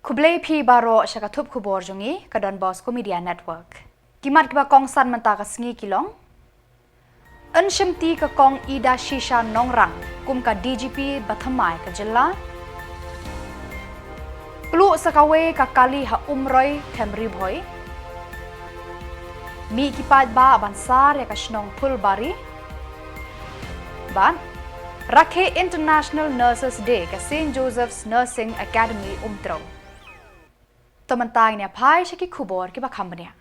Kublai pi baro syakatup Khuborjylla ke donbosco media network. Kimat kiba kong san menta ka sngi kilong. Enshimti ke kong ida shisha nongrang kum ka DGP bathamai ke Jylla. Klu sakawe ka kali ha umroy temri boy. Mi kipat ba abansar ya ka shnong pulbari. Ban Rakhe International Nurses Day ke St. Joseph's Nursing Academy umtro. Tementang ni apai syaki Khubor kiba kambania.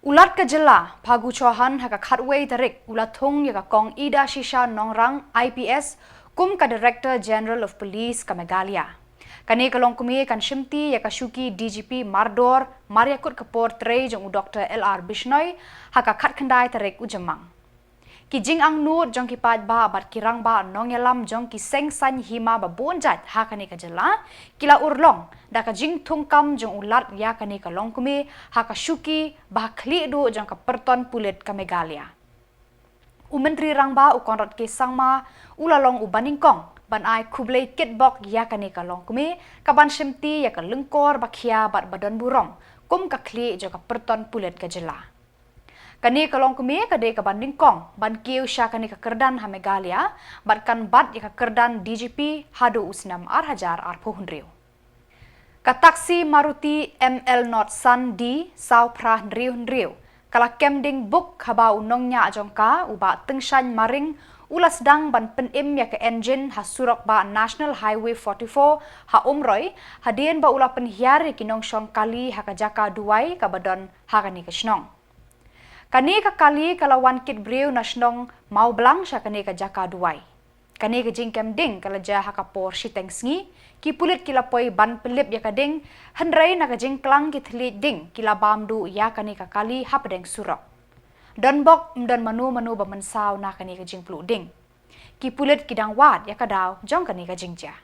Ulat ke Jylla pagu chohan haka khatway tarik ulatung ya ka kong ida shisha nongrang IPS kum ka Director General of Police ka Meghalaya. Kani kalong kumi kan shimti ya ka shuki DGP Mardor Mariakut kapor tre jong Dr. LR Bishnoi haka khat khandai tarik JYMMANG. Ki jing ang nur jong ki pat ba bat kirang ba nong yalam jong ki seng san hima ba bonjat ha kani ka Jylla kila urlong da ka jing thungkam jong ulat ya kani ka longkumi ha ka shuki ba khli do jong ka perton pulit ka Meghalaya. Menteri rang ba u konrat ke sangma ulalong u baningkong ban ai kublai kitbok ya kani ka longkumi ka ban shimti ya ka lengkor ba khia bat badan burong kum ka khli jong ka perton pulit ka Jylla. Kani kalong kumi kade ka banding kong ban kiu sya kani ka kerdan ha Meghalaya bat kan bat ya ka kerdan DGP hadu usnam hajar puhundriu. Ka taksi Maruti ML Not Sun D sau pra ndriu kala kemding buk haba unongnya ajongka uba tengshan maring ulas dang ban penim ya ka engine ha surok ba National Highway 44 ha umroy hadien ba ula penhiari kinong syong kali ha ka jaka duai ka badon ha kani ka shnong. Kani ka kali kalawan kit briu na shnong mau blang sya kani ka jaka duai. Kani ka jingkem ding kala ja ha ka por shiteng sngi ki pulit kila poi ban pelip ya ka ding hendrai na ka jingklang ki thli ding kila bamdu ya kani ka kali ha pedeng surok. Donbok mdan manu ba mensaw na kani ka jingplu ding. Ki pulit kidang wat ya ka daw jong kani ka jingja.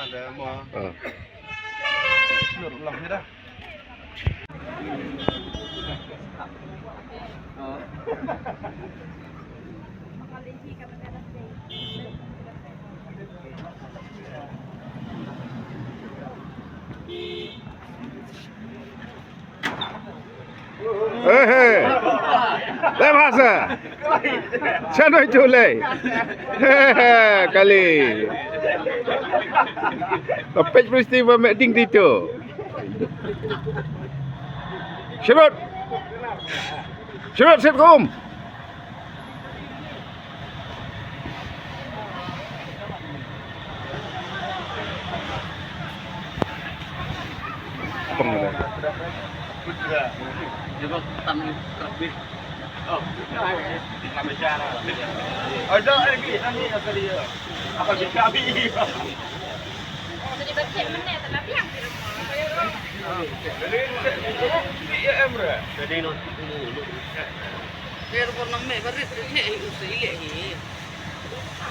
Ada mau. Seluruh ni dah. Hei, lemasa, channel chulai, kali, topik peristiwa meeting itu, syurut, setkum. Juga tamu terbit. Oh, nama cara. Ada lagi nanti apa dia? Apa dia kami? Jadi baca mana tapi yang di rumah. Ya Emre. Jadi no. Dia pun nama baris ni usia lagi.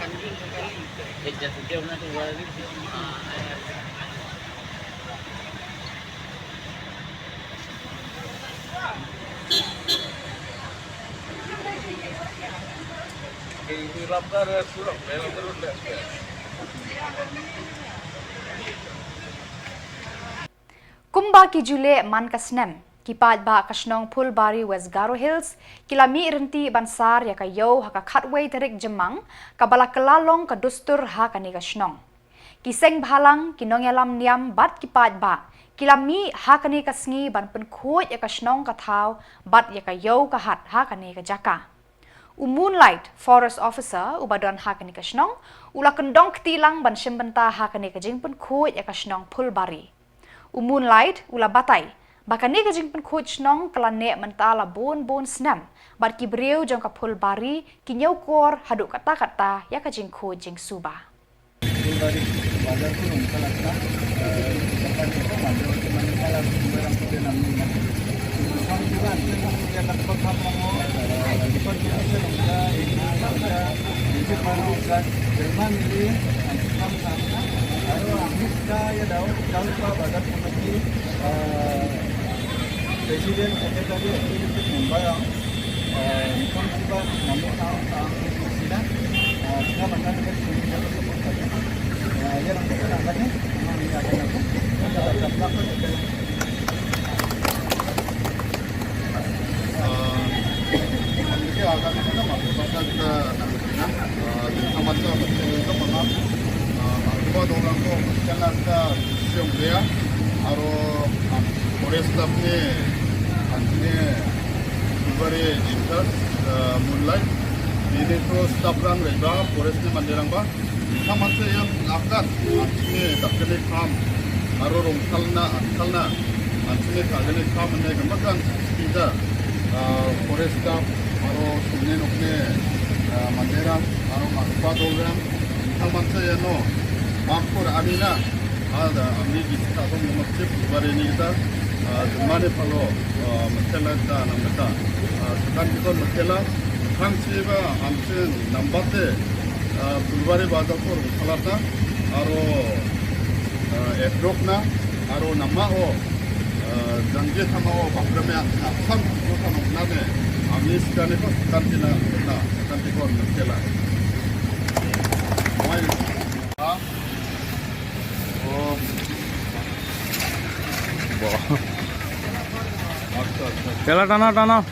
Kan ini kali. Jadi dia nanti baris. Ini lapar surok, terus dah. Kumba ki jule man kasnem kipat ba kasnong pulbari West Garo Hills kilami irenti bansar ya ka yo haka khatway tarik JYMMANG kabala kelalong ka dustur ha kani kasnong kiseng bhalang kinong yalam niam bat kipat ba kilami ha kani kasngi ban penkhoi ya kasnong ka thau bat ya ka yo ka hat ha kani ka jaka. Moonlight Forest Officer ubadon ha kani kasnong ula kendong ktilang ban shimbenta ha kani ka jingpun khoi ya kasnong pulbari. Moonlight ula batai bakani ka jingpun khoi snong kalane mentala bon snam bat ki breu jong ka pulbari ki nyau kor hadu kata ya ka jing khoi jing suba. Pulbari bazar tu kalau tak dapat kita mandu kalau barang kita nak sambulan yang nak kau mau di pagi ini ada ini baru kan Jerman ini Aro angis ka ya daw pa badat komiti presiden sekretari eksekutif membayang Nikon siba namu ang sila sila makan ke sini ya lang kita angkatnya ang akan aku dapat dapat ini akan kita masuk pada kita amat betul menang Khubor orang tu jalan ke Shillong dia, aro forest staff ni, antine Khubor inter moonlight, ini tu staff orang rega forest ni mandirang ba, sama tu yang akan antine dakne kam, aro rongkalna, antine kagane kam ni kemakan kita forest staff, aro sunne nokne mandirang, aro Khubor orang, sama tu yang no. Mampur Amina ada amni kita tu memacip Khubor ini kita mana kalau masalah dah nampak sekarang kita masalah kan siapa amcen nampak Khubor bazar pun kalau ta aro efrokna aro nama janji sama bakrame asam kita nampak ni amni sekarang itu sekarang kita masalah Jylla tanah.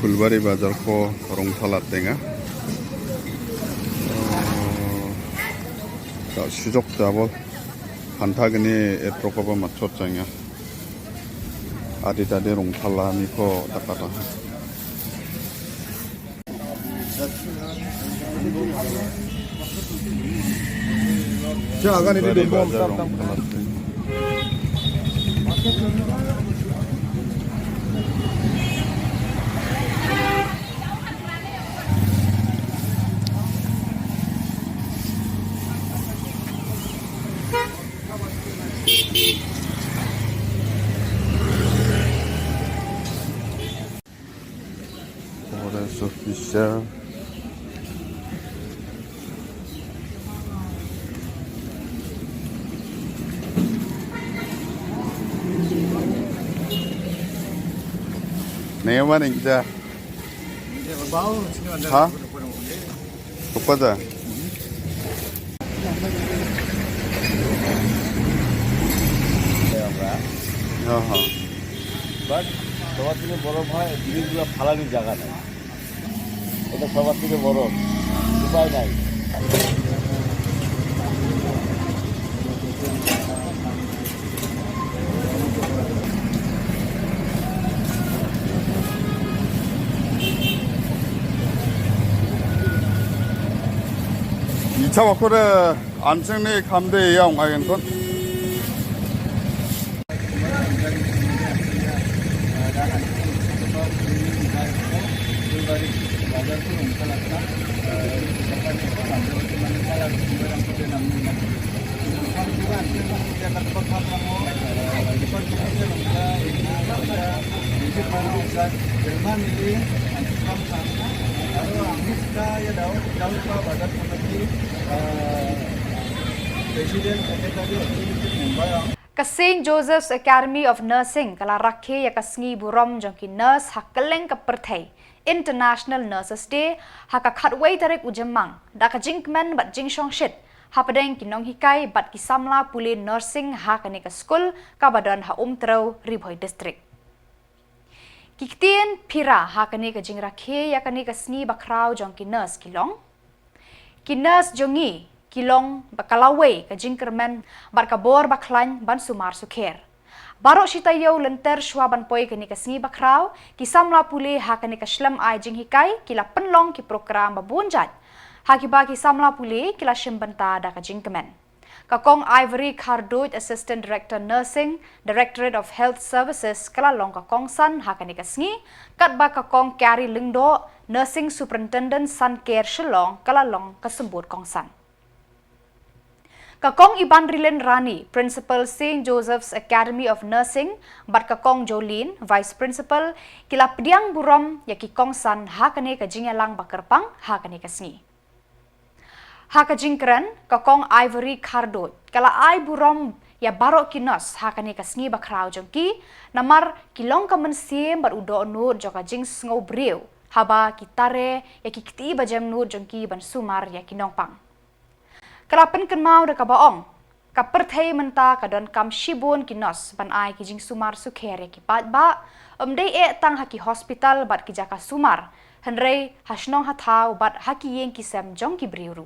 Khubor bazar ko rongthalat denga. 수족 잡을 반타근이 에프로커버 맞췄잖냐 아디다디 롱탈라미코 닦아라 자 아가니 Khubor 뭐 bazar rongthalat Forest official Neman ingja ha kepada but সবার থেকে বড় ভয় জিনিসগুলো ফালানোর জায়গা নেই এটা সবার থেকে বড় উপায় নাই 이차 막고래 안정리 감대에 옹아겐건 Jerman ini Aro angis ka ya daw pa badat komiti presiden sekretari eksekutif membayang Ka St. Joseph's Academy of Nursing kala rakhe ya kasngi burom jongki nurse hakaleng ka perthai International Nurses Day haka khatway tarik JYMMANG daka jinkman bat jingshong shit hapadeng kinong hikai bat ki Samla puli nursing hakani ka school ka badan ha umtrau Ribhoi district Kiktien pira hakani ka jingrakhe yakani ka sni bakrau jongki nurse kilong ki nurse jongi kilong bakalawe ka jingkermen bar kabor baklan ban sumar sukher barok shitayo lenter shwaban poi kani ka sni bakrau ki Samla puli hakani ka shlam ai jinghikai kila penlong ki program babunjat hakiba ki Samla puli kila shimbanta da ka jingkemen Kakong Ivory Khardoj Assistant Director Nursing, Directorate of Health Services, kala long kakong san hakani kasngi, kat ba kakong Kari Lingdo, Nursing Superintendent Sun Care Shillong kalalong kasembut kongsan. Kakong Iban Rilen Rani, Principal St. Joseph's Academy of Nursing, bat Kakong Jolin, Vice Principal, kila pediang burom ya ki kongsan hakane ka Jingyalang bakerpang hakane ka sngi. Haka jingkran Kakong Ivory Kardot, kala ai burom ya barok kinos hakane ka sngi bakrau jongki, namar kilong ka mensiem bat udo nur joka jing sngo breu, haba kitare ya ki kiti bajem nur jongki ban sumar ya kinongpang. Kalapan kenmau de kabaong, kaperthei menta kadon kam shibun kinos ban ai kijing sumar sukhere ki patba, omdei tang haki hospital bat kijaka sumar, henrei hasnong hatau bat haki yeng kisem jong ki briuru.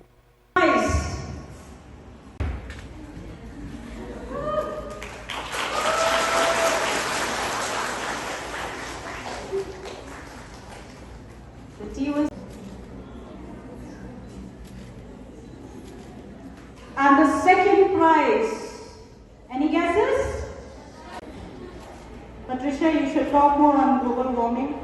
And the second prize, any guesses? Patricia, you should talk more on global warming.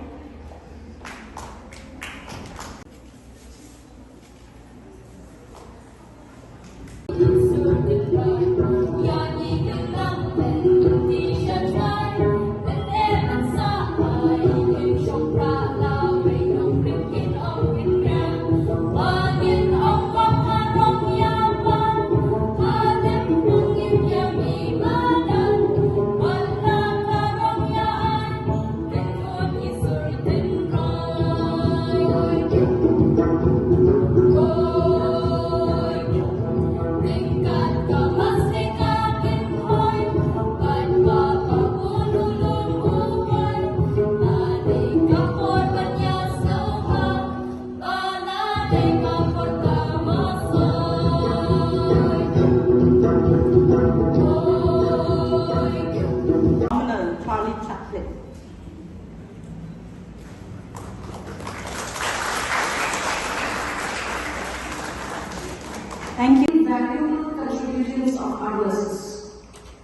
Thank you. Valuable contributions of others,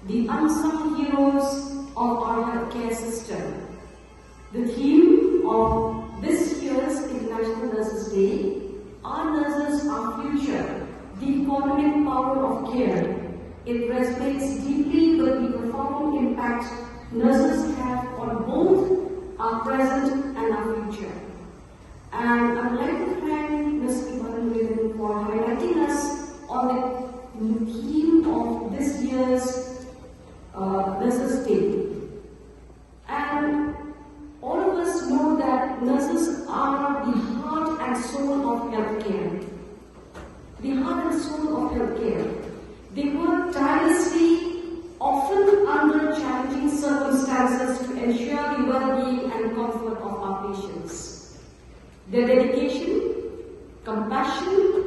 the unsung heroes of our healthcare system. The theme of this year's International Nurses Day, Our Nurses, Our Future, the economic power of care. It resonates deeply with the profound impact nurses have on both our present and our future. And I would like to thank Ms. Iban for highlighting us on the theme of this year's Nurses Day. And all of us know that nurses are the heart and soul of healthcare. The heart and soul of healthcare. They work tirelessly, often under challenging circumstances, to ensure the well-being and comfort of our patients. Their dedication, compassion,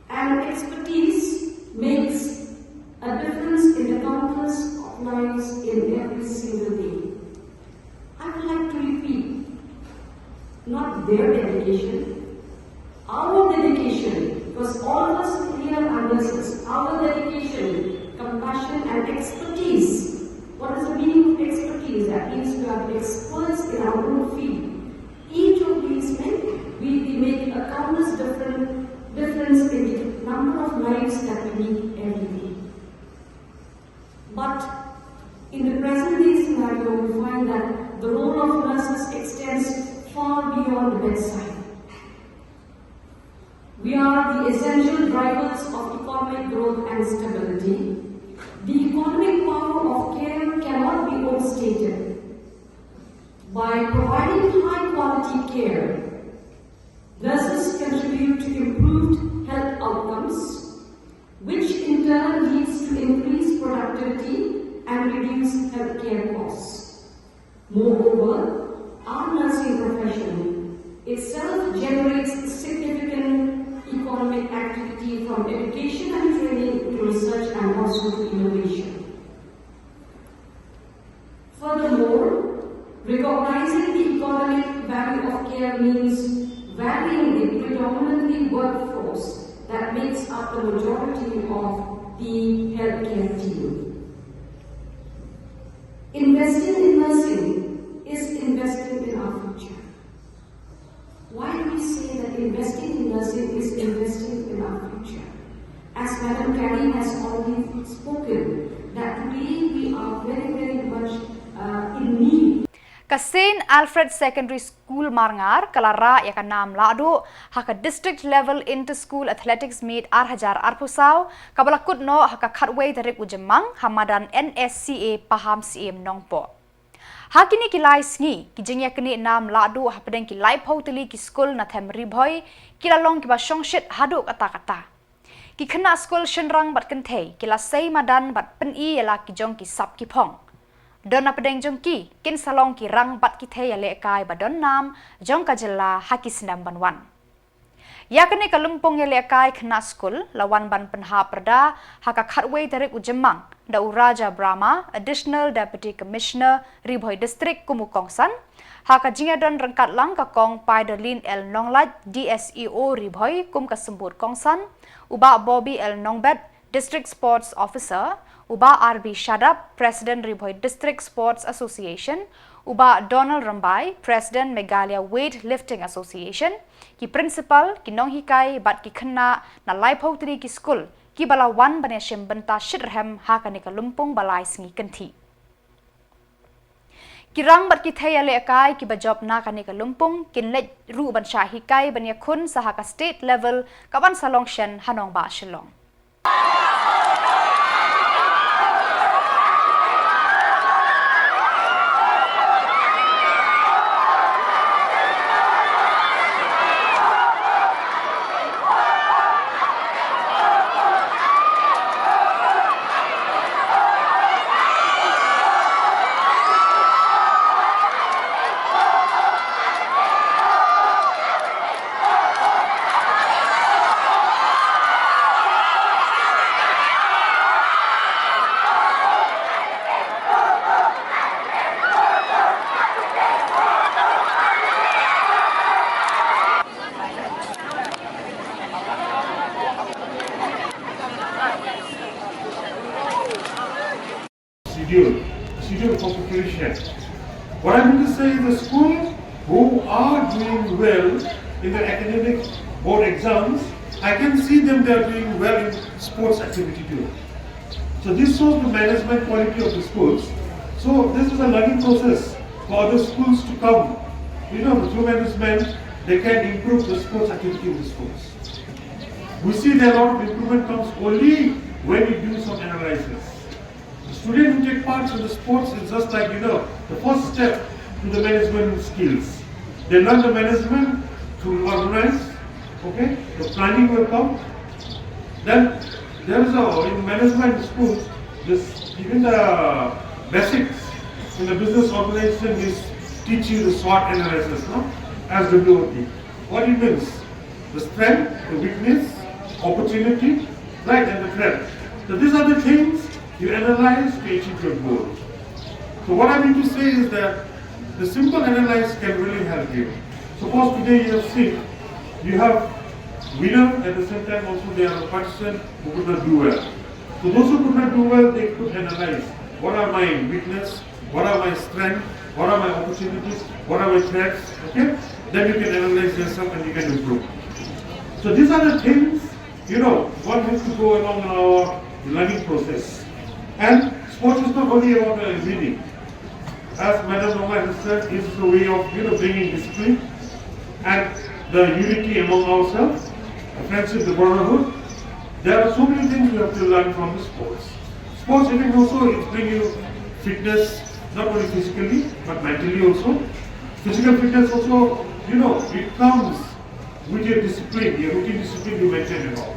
and expertise makes a difference in the countless of lives in every single day. I would like to repeat, not their dedication, our dedication, because all of us here are nurses, our dedication, compassion and expertise. What is the meaning of expertise? That means we are experts in our own field. Each of these men, we make a countless difference in the number of lives that we meet every day. But in the present day scenario, we find that the role of nurses extends far beyond the bedside. We are the essential drivers of economic growth and stability. The economic power of care cannot be overstated. By providing high-quality care, nurses contribute to improved health outcomes, which in turn leads to increased productivity and reduced healthcare costs. Moreover, our nursing profession itself generates significant economic activity from education and training to research and also to innovation. Furthermore, recognizing the economic value of care means valuing the predominantly workforce that makes up the majority of the healthcare team. Investing in nursing is investing in our future. Why do we say that investing in nursing is investing in our future? As Madam Carrie has already spoken, that today we are very much in need. Kasin Alfred Secondary School Marngar Kalara ya kanam lado haka district level inter school athletics meet arhajar arpusau kabalakut no haka khatway tarik ujemmang hamadan NSCA paham CM nongpo. Hakini kilai sngi kijengya kini nam lado hapadeng kilai pauteli ki school na them riboy kilalong kiba shongshit hadu kata-kata. Ki kena school shenrang bat kentei kila sei madan bat peni yala ki jong ki sap ki pong. Don apadeng jong ki kin salong ki rang bat ki thei yale kai badon nam jong ka Jylla haki sendam banwan. Ya kene kalumpong yale kai kena school lawan ban penha perda haka khatway tarik ujemmang da Uraja Brahma additional deputy commissioner Riboy district Kumukongsan haka jingadon rengkat lang ka kong Paiderlin El Nonglat DSEO Riboy kum kasembut Kongsan uba Bobby El Nongbet district sports officer uba RB Shadap president Riboy district sports association uba Donald Rambai president Meghalaya weightlifting association ki principal ki nonghikai bat ki khenna na laipho tri ki school ki balawan bane shem banta shirhem haka ni kalumpong balai sngi kanthi kirang bat ki thayale akai ki bajob na kani kalumpong kinlej ru ban shahi kai banya khun sahaka state level kaban salong shen hanong ba Shillong. Schedule for preparation. What I mean to say is the school who are doing well in the academic board exams, I can see them they are doing well in sports activity too. So this shows the management quality of the schools. So this is a learning process for other schools to come. You know, through management, they can improve the sports activity of the schools. We see that a lot of improvement comes only when we do some analysis. Students who take part in the sports is just like, you know, the first step to the management skills. They learn the management to organize, okay? The planning will come. Then there is in management schools, even the basics in the business organization is teach you the SWOT analysis, no? As WOT. What it means? The strength, the weakness, opportunity, right, and the threat. So these are the things you analyze to achieve your goal. So what I mean to say is that the simple analysis can really help you. Suppose today you have seen, you have winner at the same time also they are a person who could not do well. So those who could not do well, they could analyze what are my weaknesses, what are my strengths, what are my opportunities, what are my threats, okay? Then you can analyze yourself and you can improve. So these are the things, you know, one has to go along our learning process. And sports is not only about winning. As Madam Noma has said, it's a way of bringing discipline and the unity among ourselves, the friendship, the brotherhood. There are so many things we have to learn from the sports. Sports even also it brings you fitness, not only physically but mentally also. Physical fitness also, it comes with your discipline, your routine discipline you maintain and all.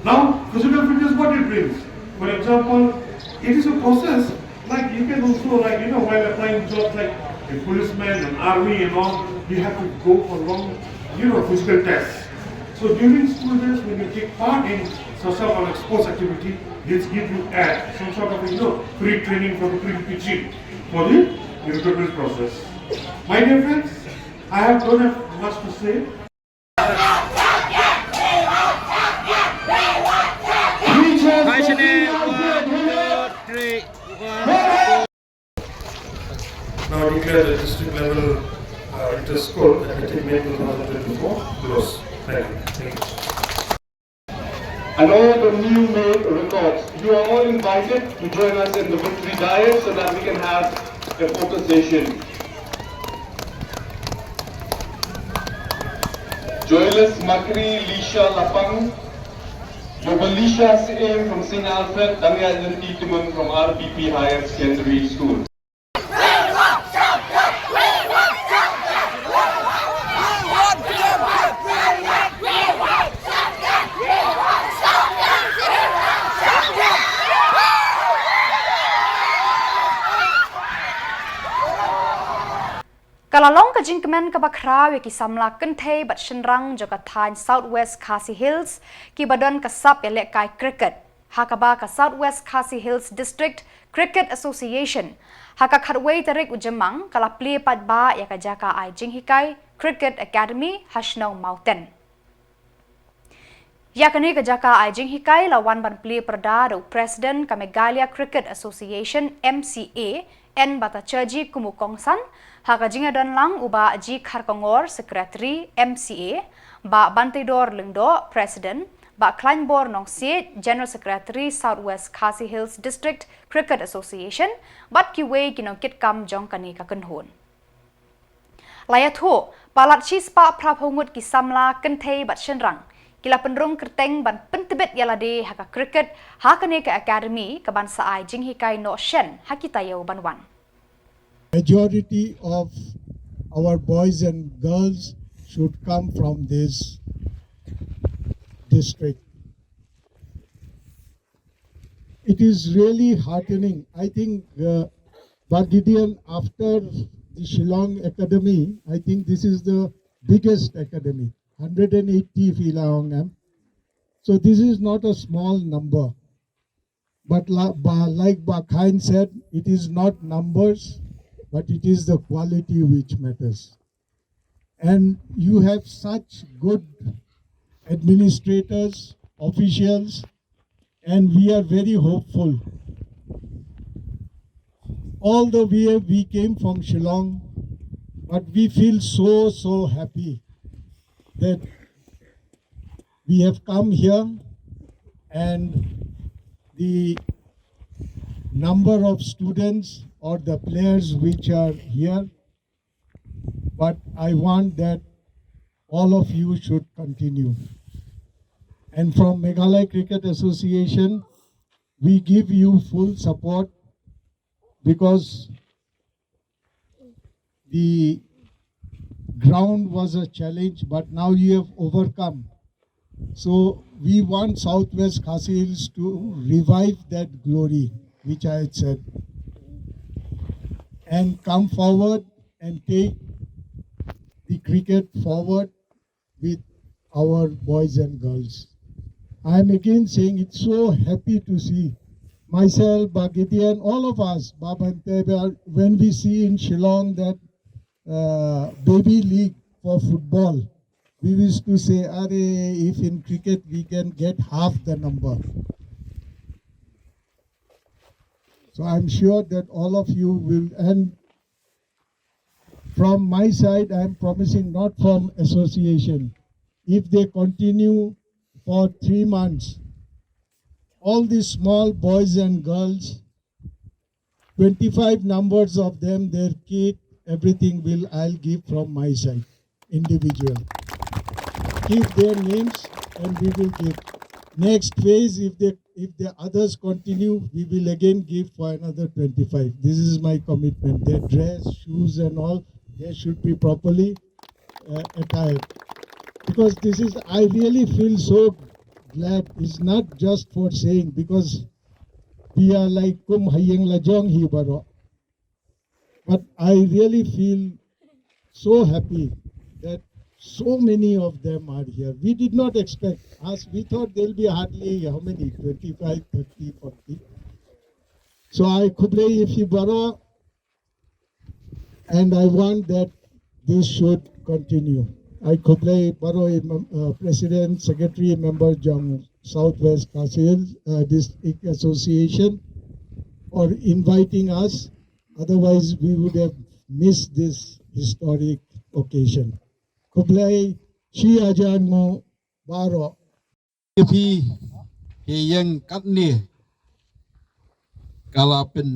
Now, physical fitness, what it brings? For example, it is a process, like you can also, while applying jobs like a policeman, an army and all, you have to go for long, physical tests. So during school days, when you take part in some sort of sports activity, this gives you some sort of, pre-training for the pre-teaching for the recruitment process. My dear friends, I don't have much to say. Now declare the district level the school at the May 2024 close. Thank you. Thank you. And all the new made records. You are all invited to join us in the victory diet so that we can have a photo session. Joyless Makri Lisha Lapang, Mobilisha CM from St. Alfred, Damian Tituman from RPP Higher Secondary School. Kalalong ka jingkemen ka bakraw ki Samla kentay bat shenrang joka than Southwest Khasi Hills ki badan kasap elek kai cricket hakaba ka Southwest Khasi Hills District Cricket Association haka khatway tarik ujemang kala play pat ba ya ka jaka ai jinghikai Cricket Academy Hashnong Mountain yakani ka jaka ai jinghikai lawan ban play perda do President ka Meghalaya Cricket Association MCA N bata chaji kumukongsan haka jinga dan lang uba ji kharkongor secretary MCA ba bantidor lengdo president ba kleinbor nongsi general secretary Southwest Khasi Hills District Cricket Association bat kiwe kinong kitkam jong kani ka kenhon layatho palat chispa prabhongut ki Samla kentei bat shenrang kila penrung kerteng ban pentebet yalade haka cricket hakane ka academy ka ban saai jinghikai no shen hakitayo banwan. Majority of our boys and girls should come from this district. It is really heartening. I think Gideon, after the Shillong Academy, I think this is the biggest academy, 180 Shillong. So this is not a small number. But like Bakhain said, it is not numbers, but it is the quality which matters. And you have such good administrators, officials, and we are very hopeful. All the way we came from Shillong, but we feel so happy that we have come here and the number of students or the players which are here, but I want that all of you should continue. And from Meghalaya Cricket Association, we give you full support because the ground was a challenge, but now you have overcome. So we want Southwest Khasi Hills to revive that glory, which I had said, and come forward and take the cricket forward with our boys and girls. I am again saying it's so happy to see myself, Gideon, all of us, Baba and Tebe, when we see in Shillong that baby league for football, we used to say, if in cricket we can get half the number. So I'm sure that all of you will, and from my side, I'm promising, not from association, if they continue for 3 months, all these small boys and girls, 25 numbers of them, their kit, everything I'll give from my side, individual. Give their names and we will give. Next phase, if the others continue, we will again give for another 25. This is my commitment. Their dress, shoes and all, they should be properly attired. Because I really feel so glad. It's not just for saying, because we are like kum hayeng lajong hi baro. But I really feel so happy that so many of them are here. We did not expect us. We thought there'll be hardly, how many, 25, 30, 40. So I Khuborkhasi if you borrow, and I want that this should continue. I Khuborkhasi borrow President, Secretary, Member Jong, Southwest Khasi Hills District Association for inviting us. Otherwise, we would have missed this historic occasion. Kublai shi ajan mo baro. Fi yang kat ni kalau pen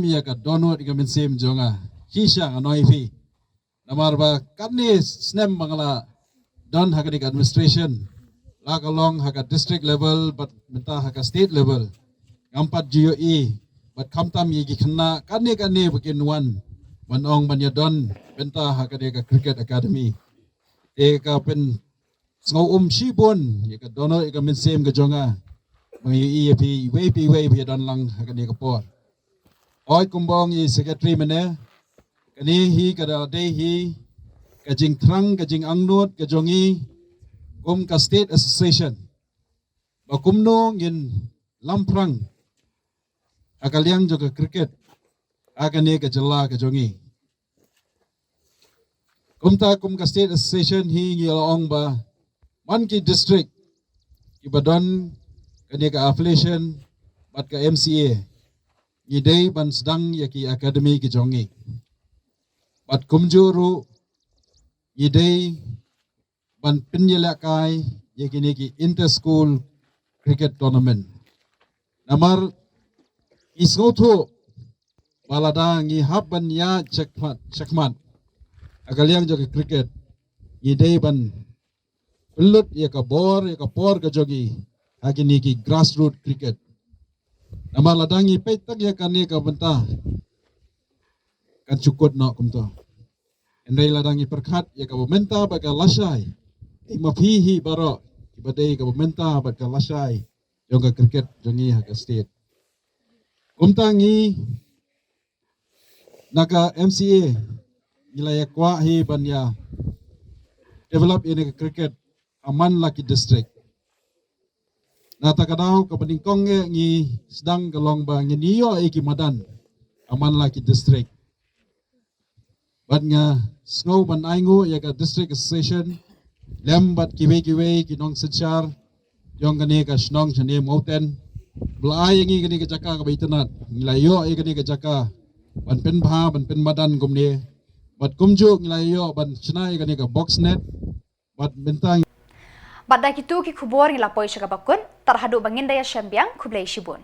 ya ka dono di kamen sem jonga hisha anoi fi namar ba kat ni snem mangala don hakadik administration la kalong haka district level but menta haka state level ngampat GOE but kamtam yi kena kat ni bikin wan manong banya don menta haka deka cricket academy ka pen ngau shibon ya ka dono ka min sem ka jonga mai pi we dan lang ka ni ka por oi kumbong i secretary mane kani hi ka da day hi ka jing trang ka jing angnut ka jongi ka state association ba kumno ngin lamprang akaliang jo ka cricket akani ka Jylla ka jongi ka state association hi ngilong ba Manki district Ibadan kani ka affiliation bat ka MCA idei ban sedang yaki academy ki jongi bat kumjuru idei ban penyelakai yaki ni ki inter school cricket tournament namar isgoto balada ngi habban ya chakmat akaliang joki cricket idei ban Pelut ya ka por ka jogi agini ki grassroots cricket. Nama ladangi Peit tak ya kani ka benta kan cukut no kumto. Endai ladangi perkat ya ka benta ba ka lasai. Mafihi baro ibadai ka benta ba ka lasai jong ka cricket jongi ha ka state. Kumtangi NAKA MCA nilai kwa hi banya develop ini ka cricket aman laki district. Na takadaw kapaningkong ngi sedang kalong ba ngi niyo iki madan aman laki district. Bat nga snow ban aingu ya ka district association lem bat kiwe kinong senchar yong kani ka snong chane mountain blai ngi kani ka jaka ka baitanat ngilayo ai kani ka jaka ban pen madan gumne bat kumju ngilayo ban chnai kani ka box net bat bentang Badai kitu ki Khubor ngila poi syaka bakun terhadap bangin daya syambiang kublai shibun.